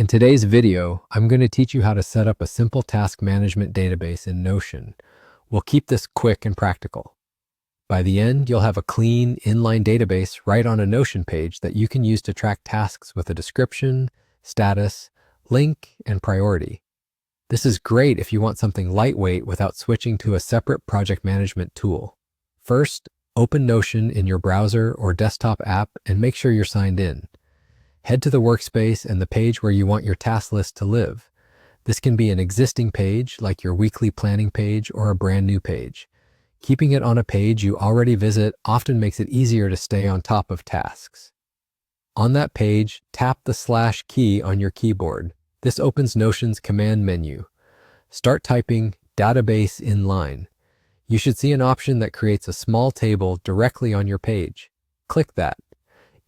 In today's video, I'm going to teach you how to set up a simple task management database in Notion. We'll keep this quick and practical. By the end, you'll have a clean, inline database right on a Notion page that you can use to track tasks with a description, status, link, and priority. This is great if you want something lightweight without switching to a separate project management tool. First, open Notion in your browser or desktop app and make sure you're signed in. Head to the Workspace and the page where you want your task list to live. This can be an existing page, like your weekly planning page, or a brand new page. Keeping it on a page you already visit often makes it easier to stay on top of tasks. On that page, tap the / key on your keyboard. This opens Notion's command menu. Start typing database inline. You should see an option that creates a small table directly on your page. Click that.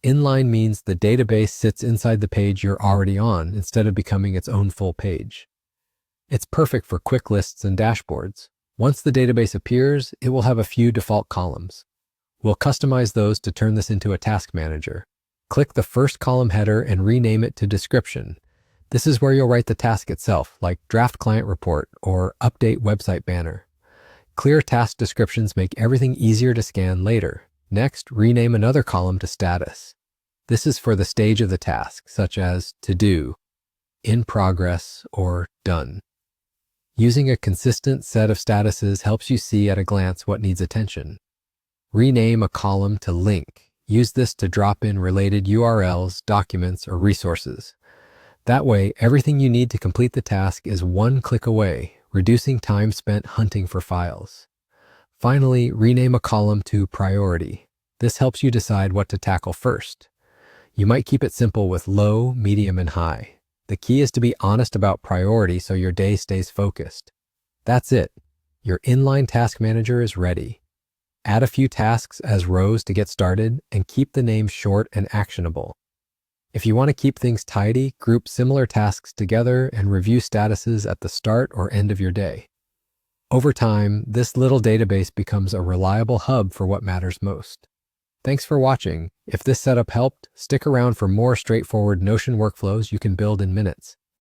Inline means the database sits inside the page you're already on instead of becoming its own full page. It's perfect for quick lists and dashboards. Once the database appears, it will have a few default columns. We'll customize those to turn this into a task manager. Click the first column header and rename it to description. This is where you'll write the task itself, like draft client report or update website banner. Clear task descriptions make everything easier to scan later. Next, rename another column to status. This is for the stage of the task, such as to do, in progress, or done. Using a consistent set of statuses helps you see at a glance what needs attention. Rename a column to link. Use this to drop in related URLs, documents, or resources. That way, everything you need to complete the task is one click away, reducing time spent hunting for files. Finally, rename a column to priority. This helps you decide what to tackle first. You might keep it simple with low, medium, and high. The key is to be honest about priority so your day stays focused. That's it. Your inline task manager is ready. Add a few tasks as rows to get started and keep the name short and actionable. If you want to keep things tidy, group similar tasks together and review statuses at the start or end of your day. Over time, this little database becomes a reliable hub for what matters most. Thanks for watching. If this setup helped, stick around for more straightforward Notion workflows you can build in minutes.